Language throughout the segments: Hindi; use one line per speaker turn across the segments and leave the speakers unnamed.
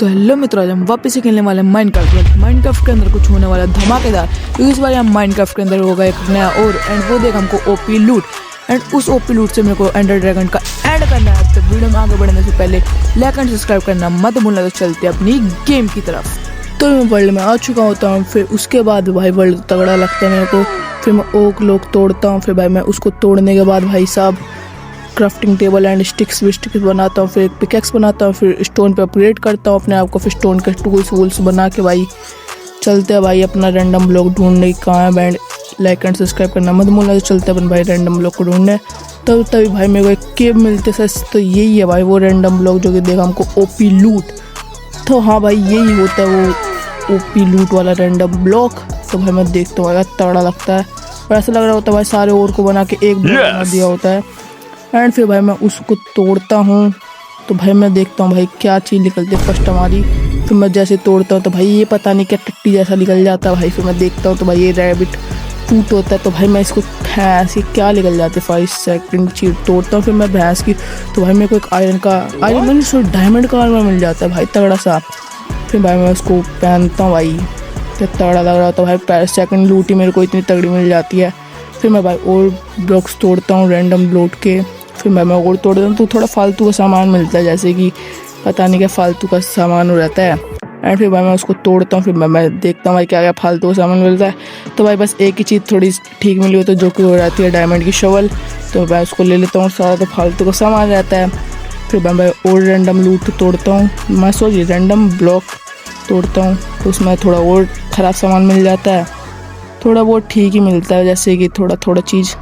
तो हेलो मित्रों, आज हम वापस से खेलने वाले हैं माइनक्राफ्ट के अंदर कुछ होने वाला है धमाकेदार। क्योंकि इस बार हम माइनक्राफ्ट के अंदर होगा एक नया और एंड वो देगा हमको ओपी लूट। एंड उस ओपी लूट से मेरे को एंडर ड्रैगन का एंड करना है। तो वीडियो में आगे बढ़ने से पहले लाइक एंड सब्सक्राइब करना मत भूलना। तो चलते अपनी गेम की तरफ। तो मैं वर्ल्ड में आ चुका होता हूँ। फिर उसके बाद भाई वर्ल्ड तगड़ा लगता है मेरे को। फिर मैं ओक लोग तोड़ता हूँ। फिर भाई मैं उसको तोड़ने के बाद भाई साहब क्राफ्टिंग टेबल एंड स्टिक्स बनाता हूँ। फिर एक पिकेक्स बनाता हूँ। फिर स्टोन पे अपग्रेड करता हूँ अपने आप को। फिर स्टोन के टूल्स वूल्स बना के भाई चलते हैं भाई अपना रैंडम ब्लॉक ढूंढने। कहाँ है बैंड, लाइक एंड सब्सक्राइब करना मत भूलना। तो चलते अपन भाई रैंडम ब्लॉक को ढूंढने। तभी भाई मेरे को एक केव मिलते सर। तो यही है भाई वो रैंडम ब्लॉक जो कि देगा हमको ओपी लूट। तो हाँ भाई यही होता है वो ओपी लूट वाला रैंडम ब्लॉक। तो भाई मैं देखता हूँ तगड़ा लगता है और ऐसा लग रहा होता है भाई सारे और को बना के एक ब्लॉक बना दिया होता है। एंड फिर भाई मैं उसको तोड़ता हूँ। तो भाई मैं देखता हूँ भाई क्या चीज़ निकलती है फर्स्ट हमारी। फिर मैं जैसे तोड़ता हूँ तो भाई ये पता नहीं क्या टट्टी जैसा निकल जाता है भाई। फिर मैं देखता हूँ तो भाई ये रैबिट फूट होता है। तो भाई मैं इसको भैंस की क्या निकल जाते 5 सेकंड चीज तोड़ता हूँ। फिर मैं भैंस की तो भाई मेरे को एक आयरन डायमंड का आर्मर मिल जाता है भाई तगड़ा सा। फिर भाई मैं उसको पहनता हूँ भाई क्या तगड़ा लग रहा था भाई। सेकंड लूट ही मेरे को इतनी तगड़ी मिल जाती है। फिर मैं भाई और ब्लॉक्स तोड़ता हूँ रैंडम लूट के। फिर मैं और तोड़ देता हूँ तो थोड़ा फालतू का सामान मिलता है, जैसे कि पता नहीं क्या फालतू का सामान रहता है। एंड फिर भाई मैं उसको तोड़ता हूँ। फिर मैं देखता हूँ भाई क्या क्या फालतू का सामान मिलता है। तो भाई बस एक ही चीज़ थोड़ी ठीक मिली हो तो जो कि हो जाती है डायमंड की शवल। तो मैं उसको ले लेता हूँ, सारा तो फालतू का सामान रहता है। फिर मैं और रैंडम लूट तोड़ता हूँ, मैं रैंडम ब्लॉक तोड़ता हूँ। तो उसमें थोड़ा और ख़राब सामान मिल जाता है, थोड़ा बहुत ठीक ही मिलता है, जैसे कि थोड़ा चीज़।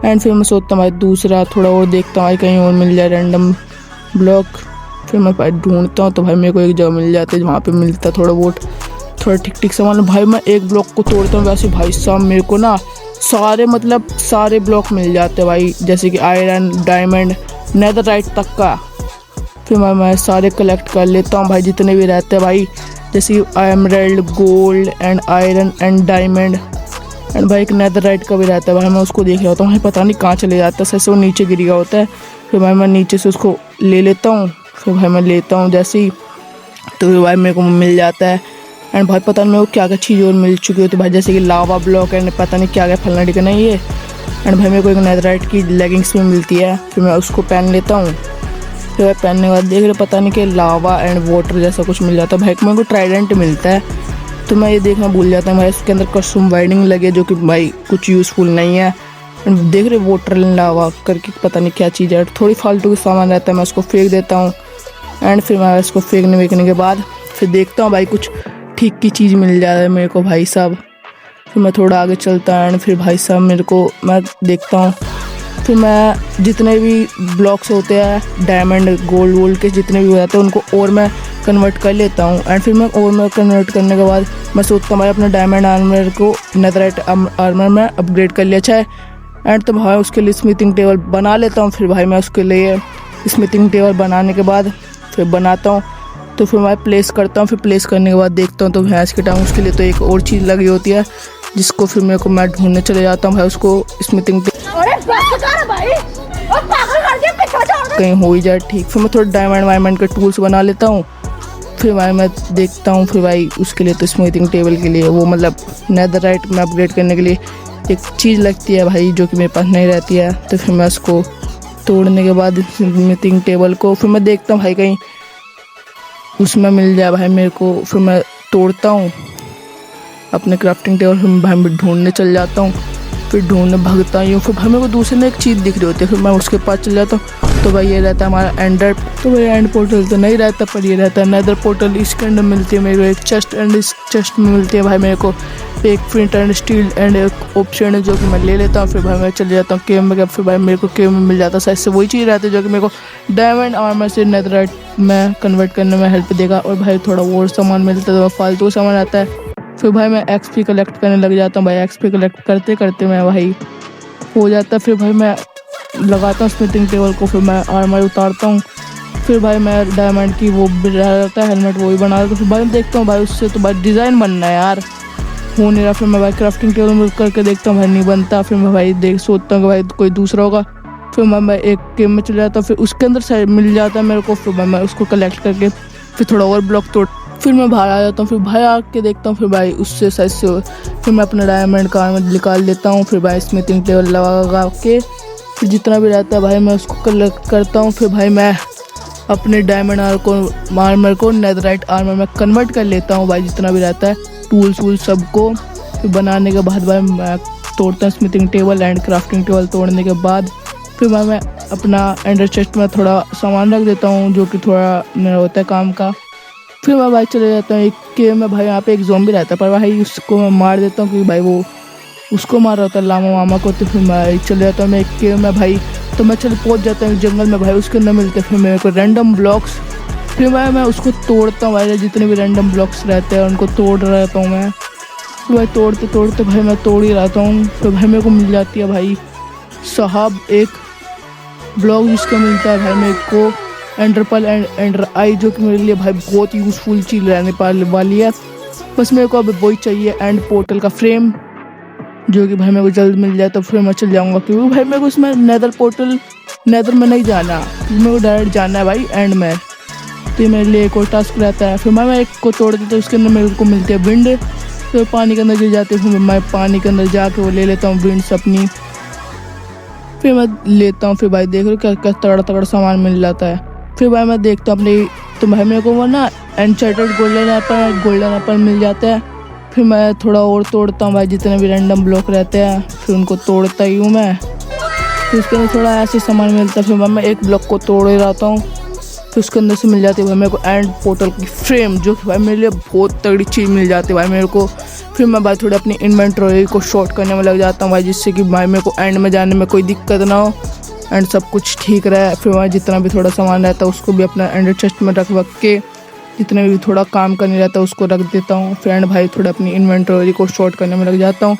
एंड फिर मैं सोचता हूँ भाई दूसरा थोड़ा और देखता हूँ भाई कहीं और मिल जाए रैंडम ब्लॉक। फिर मैं भाई ढूंढता हूँ तो भाई मेरे को एक जगह मिल जाती है वहाँ पे मिलता है थोड़ा ठीक सामान। भाई मैं एक ब्लॉक को तोड़ता हूँ वैसे भाई साहब मेरे को ना सारे ब्लॉक मिल जाते हैं भाई, जैसे कि आयरन, डायमंड, नेदरराइट तक का। फिर मैं सारे कलेक्ट कर लेता हूँ भाई जितने भी रहते हैं भाई, जैसे emerald, gold and iron and diamond. And भाई एक नेदरराइट का भी रहता है भाई। मैं उसको देख रहा होता हूँ भाई पता नहीं कहाँ चले जाता है, ऐसे वो नीचे गिर गया होता है। फिर भाई मैं नीचे से उसको ले लेता हूँ। फिर भाई मैं लेता हूँ जैसे ही तो फिर भाई मेरे को मिल जाता है। एंड भाई पता नहीं मेरे को क्या क्या चीज़ और मिल चुकी होती है भाई, जैसे कि लावा ब्लॉक एंड पता नहीं क्या क्या फलना टिकना ये। एंड भाई मेरे को एक नेदरराइट की लेगिंग्स भी मिलती है। फिर मैं उसको पहन लेता हूँ। फिर भाई पहनने के बाद देख रहे पता नहीं कि लावा एंड वाटर जैसा कुछ मिल जाता है भाई। मेरे को ट्राइडेंट मिलता है तो मैं ये देखना भूल जाता हूँ भाई इसके अंदर कस्टम वाइडिंग लगे जो कि भाई कुछ यूज़फुल नहीं है। देख रहे वाटर लावा करके पता नहीं क्या चीज़ है, थोड़ी फालतू का सामान रहता है, मैं उसको फेंक देता हूँ। एंड फिर मैं इसको फेंकने के बाद फिर देखता हूँ भाई कुछ ठीक की चीज़ मिल जाए है मेरे को भाई साहब। फिर मैं थोड़ा आगे चलता हूँ एंड फिर भाई साहब मैं देखता हूँ। फिर मैं जितने भी ब्लॉक्स होते हैं डायमंड गोल्ड वोल्ड के जितने भी हो जाते हैं उनको और मैं कन्वर्ट कर लेता हूँ। एंड फिर मैं कन्वर्ट करने के बाद मैं सोचता हूँ भाई अपने डायमंड आर्मर को नेदरराइट आर्मर में अपग्रेड कर लिया अच्छा है। एंड तो भाई उसके लिए स्मिथिंग टेबल बना लेता हूँ। फिर भाई मैं उसके लिए स्मिथिंग टेबल बनाने के बाद फिर बनाता हूँ तो फिर मैं प्लेस करता हूँ। फिर प्लेस करने के बाद देखता हूँ तो भैंस के टाइम उसके लिए तो एक और चीज़ लगी होती है जिसको फिर मेरे को मैं ढूंढने चले जाता हूँ भाई उसको स्मिथिंग कहीं हो ही जाए ठीक। फिर मैं थोड़ा डायमंड के टूल्स बना लेता हूँ। फिर भाई मैं देखता हूँ फिर भाई उसके लिए तो स्मिथिंग टेबल के लिए वो मतलब नेदरराइट में अपग्रेड करने के लिए एक चीज़ लगती है भाई जो कि मेरे पास नहीं रहती है। तो फिर मैं उसको तोड़ने के बाद स्मिथिंग टेबल को फिर मैं देखता हूँ भाई कहीं उसमें मिल जाए भाई मेरे को। फिर मैं तोड़ता हूँ अपने क्राफ्टिंग टेबल। फिर भाई मैं ढूंढने चल जाता हूँ। फिर ढूंढने भागता ही हूँ। फिर भाई मेरे को दूसरे में एक चीज़ दिख रही होती है। फिर मैं उसके पास चल जाता हूँ तो भाई ये रहता है हमारा एंडर। तो भाई एंड पोर्टल तो नहीं रहता पर ये रहता है नेदर पोर्टल। इसके अंदर मिलती है मेरे को एक चेस्ट एंड इस चेस्ट में मिलती है भाई मेरे को एक फ्लिंट एंड स्टील एंड एक ऑप्शन है जो कि मैं ले लेता हूँ। फिर भाई मैं चले जाता हूँ केव में। फिर भाई मेरे को केव में मिल जाता है शायद से वही चीज़ रहती है जो कि मेरे को डायमंड आर्मर से नेदरराइट में कन्वर्ट करने में हेल्प देगा। और भाई थोड़ा और सामान मिलता है तो फालतू सामान आता है। फिर भाई मैं एक्सपी कलेक्ट करने लग जाता हूँ भाई। एक्सपी कलेक्ट करते करते मैं भाई हो जाता है। फिर भाई मैं लगाता हूँ स्मिथिंग टेबल को। फिर मैं आर्मर उतारता हूँ। फिर भाई मैं डायमंड की वो रहता है हेलमेट वो ही बना देता हूँ। फिर भाई देखता हूँ भाई उससे तो भाई डिज़ाइन बनना है यार हो नहीं रहा। फिर मैं भाई क्राफ्टिंग टेबल में करके देखता हूँ भाई नहीं बनता। फिर मैं भाई सोचता हूँ कि भाई कोई दूसरा होगा। फिर मैं एक गेम में चले जाता हूँ। फिर उसके अंदर मिल जाता है मेरे को। फिर मैं उसको कलेक्ट करके फिर थोड़ा और ब्लॉक तोड़, फिर मैं बाहर आ जाता हूँ। फिर भाई आके देखता हूँ, फिर भाई उससे साइज से फिर मैं अपना डायमंड का आर्मर निकाल लेता हूँ। फिर भाई स्मिथिंग टेबल लगा के फिर जितना भी रहता है भाई मैं उसको कलेक्ट करता हूँ। फिर भाई मैं अपने डायमंड आर्मर को नेदराइट आर्मर में कन्वर्ट कर लेता हूँ भाई, जितना भी रहता है टूल्स वूल सबको। फिर बनाने के बाद भाई मैं तोड़ता हूँ smithing table and crafting table. तोड़ने के बाद फिर मैं अपना एंडर चेस्ट में थोड़ा सामान रख देता हूँ जो कि थोड़ा मेरा होता है काम का। फिर मैं भाई चले जाता हूँ एक केव में। भाई यहाँ पे एक ज़ॉम्बी रहता है, पर भाई उसको मैं मार देता हूँ क्योंकि भाई वो उसको मार रहा होता है लामा वामा को। तो फिर मैं चले जाता हूँ मैं एक केव में भाई। तो मैं चल पहुँच जाता हूँ जंगल में भाई, उसके अंदर मिलते फिर मेरे को रैंडम ब्लॉक्स। फिर मैं उसको तोड़ता हूँ भाई, जितने भी रैंडम ब्लॉक्स रहते हैं उनको तोड़ रहता हूँ मैं। फिर भाई तोड़ते तोड़ते भाई मैं तोड़ ही रहता हूँ। फिर भाई मेरे को मिल जाती है भाई साहब एक ब्लॉक, जिसका मिलता है भाई मेरे को एंडरपल एंड एंडर आई, जो कि मेरे लिए भाई बहुत यूज़फुल चीज़ रहने वाली है। बस मेरे को अब वही चाहिए एंड पोर्टल का फ्रेम, जो कि भाई मेरे को जल्द मिल जाए तो फिर मैं चल जाऊँगा। क्योंकि भाई मेरे को इसमें नेदर में नहीं जाना, मेरे को डायरेक्ट जाना है भाई एंड में। तो ये मेरे लिए एक और टास्क रहता है। फिर मैं एक को तोड़ देता हूँ, उसके अंदर मेरे को मिलती है विंड। फिर पानी के अंदर गिर जाती है, फिर मैं पानी के अंदर जाके वो ले लेता हूँ विंड्स अपनी। फिर मैं लेता हूँ, फिर भाई देख लो क्या क्या तगड़ा तगड़ा सामान मिल जाता है। फिर भाई मैं देखता हूँ अपनी, तो भाई मेरे को वो ना एनचेंटेड गोल्डन एप्पल मिल जाता है। फिर मैं थोड़ा और तोड़ता हूँ भाई, जितने भी रैंडम ब्लॉक रहते हैं फिर उनको तोड़ता ही हूँ मैं। फिर उसके अंदर थोड़ा ऐसे सामान मिलता है। फिर मैं एक ब्लॉक को तोड़ ही रहता हूँ, फिर उसके अंदर से मिल जाती है भाई मेरे को एंड पोर्टल की फ्रेम, जो कि भाई मेरे लिए बहुत तगड़ी चीज़ मिल जाती है भाई मेरे को। फिर मैं भाई थोड़ी अपनी इन्वेंटरी को शॉर्ट करने में लग जाता हूँ भाई, जिससे कि भाई मेरे को एंड में जाने में कोई दिक्कत ना हो एंड सब कुछ ठीक रहे। फिर मैं जितना भी थोड़ा सामान रहता है उसको भी अपना एंडर चेस्ट में रख के जितने भी थोड़ा काम करने रहता है उसको रख देता हूँ। फिर एंड भाई थोड़ा अपनी इन्वेंटरी को शॉर्ट करने में लग जाता हूँ।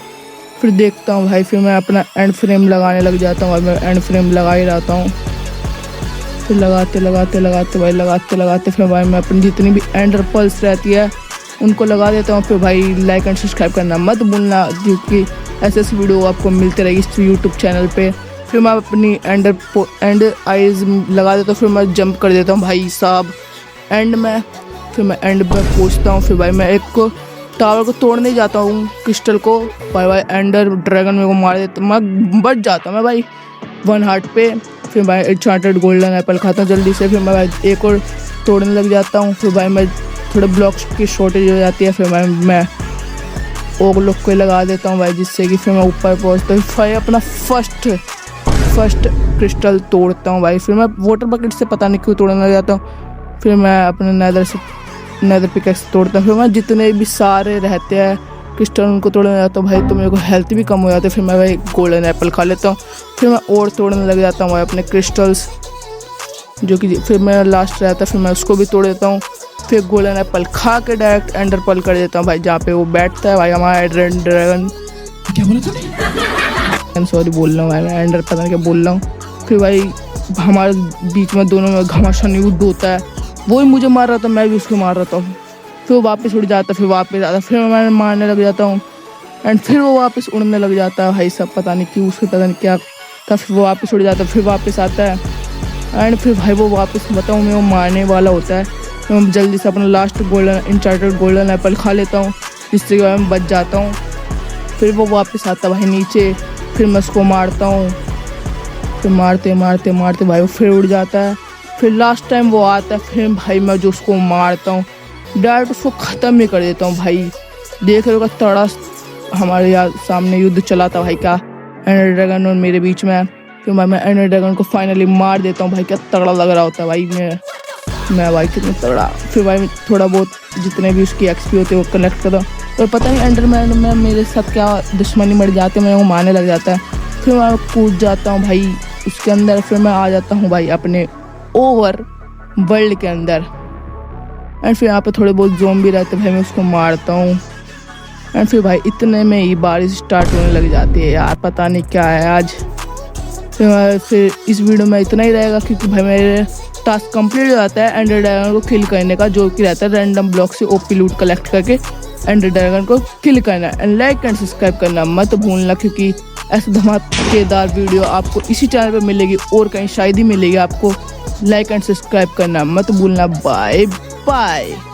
फिर देखता हूँ भाई, फिर मैं अपना एंड फ्रेम लगाने लग जाता हूँ भाई, मैं एंड फ्रेम लगा ही रहता हूँ। फिर लगाते फिर भाई मैं अपनी जितनी भी एंडर पल्स रहती है उनको लगा देता हूँ। फिर भाई लाइक एंड सब्सक्राइब करना मत भूलना, क्योंकि ऐसे वीडियो आपको मिलते रहेगी इस यूट्यूब चैनल पे। फिर मैं अपनी एंड आइज लगा देता हूँ, फिर मैं जंप कर देता हूँ भाई साहब एंड में। फिर मैं एंड में पहुँचता हूँ। फिर भाई मैं एक को टावर को तोड़ने जाता हूँ क्रिस्टल को, भाई एंडर ड्रैगन मेरे को मार देता, मैं बच जाता हूँ मैं भाई 1 हार्ट पे। फिर भाई एन्चेंटेड गोल्डन एप्पल खाता हूँ जल्दी से। फिर मैं भाई एक और तोड़ने लग जाता हूँ। फिर भाई मैं थोड़े ब्लॉक्स की शॉर्टेज हो जाती है, फिर मैं ओग लोग को लगा देता हूँ भाई, जिससे कि फिर मैं ऊपर पहुँचता हूँ। फिर अपना फर्स्ट क्रिस्टल तोड़ता हूँ भाई। फिर मैं वाटर बकेट से पता नहीं क्यों तोड़ने लग जाता हूँ। फिर मैं अपने नेदर पिकेक्स तोड़ता हूँ। फिर मैं जितने भी सारे रहते हैं क्रिस्टल उनको तोड़ने जाता हूँ भाई, तो मेरे को हेल्थ भी कम हो जाती है। फिर मैं भाई गोल्डन एप्पल खा लेता हूँ। फिर मैं और तोड़ने लग जाता हूँ भाई अपने क्रिस्टल्स, जो कि फिर मेरा लास्ट रहता है, फिर मैं उसको भी तोड़ देता हूँ। फिर गोल्डन एप्पल खा के डायरेक्ट एंडर पर्ल कर देता हूँ भाई, जहाँ पे वो बैठता है भाई हमारा ड्रैगन। क्या बोला तूने? सॉरी बोल रहा हूँ भाई, मैं एंडर पता नहीं क्या बोल रहा हूँ। फिर भाई हमारे बीच में दोनों में घमासान युद्ध होता है, वो ही मुझे मार रहा था, मैं भी उसको मार रहा था। फिर वो वापस उड़ जाता, फिर वापस आता, फिर मैं मारने लग जाता हूँ एंड फिर वो वापस उड़ने लग जाता है भाई सब, पता नहीं क्यों, उसको पता नहीं क्या था। फिर वो वापस उड़ जाता, फिर वापस आता है एंड फिर भाई वो वापस बताऊँ मैं वो मारने वाला होता है। तो मैं जल्दी से अपना लास्ट एन्चेंटेड गोल्डन एप्पल खा लेता हूँ, जिससे कि मैं बच जाता हूँ। फिर वो वापस आता भाई नीचे, फिर मैं उसको मारता हूँ। फिर मारते भाई वो फिर उड़ जाता है। फिर लास्ट टाइम वो आता है, फिर भाई मैं जो उसको मारता हूँ डायरेक्ट उसको ख़त्म ही कर देता हूँ भाई। देख रहे हो तड़ा हमारे यहाँ सामने युद्ध चला था भाई का एंडर ड्रैगन और मेरे बीच में। फिर मैं एंडर ड्रैगन को फाइनली मार देता हूँ भाई, क्या तगड़ा लग रहा होता है भाई मैं भाई कितना तगड़ा। फिर भाई थोड़ा बहुत जितने भी उसकी एक्सपी होते हैं वो कलेक्ट करता हूँ, और पता नहीं एंडरमैन में मेरे साथ क्या दुश्मनी मर जाती है, मैं वो मारने लग जाता है। फिर मैं कूद जाता हूँ भाई उसके अंदर। फिर मैं आ जाता हूँ भाई अपने ओवर वर्ल्ड के अंदर एंड फिर यहाँ पे थोड़े बहुत ज़ॉम्बी रहते भाई, मैं उसको मारता हूँ एंड फिर भाई इतने में ही बारिश स्टार्ट होने लग जाती है यार, पता नहीं क्या है आज। फिर इस वीडियो में इतना ही रहेगा, क्योंकि भाई मेरे टास्क कंप्लीट हो जाता है एंडर ड्रैगन को किल करने का, जो कि रहता है रैंडम ब्लॉक से ओपी लूट कलेक्ट करके एंडर ड्रैगन को किल करना। एंड लाइक एंड सब्सक्राइब करना मत भूलना, क्योंकि ऐसे धमाकेदार वीडियो आपको इसी चैनल पे मिलेगी और कहीं शायद ही मिलेगी। आपको लाइक एंड सब्सक्राइब करना मत भूलना। Bye bye.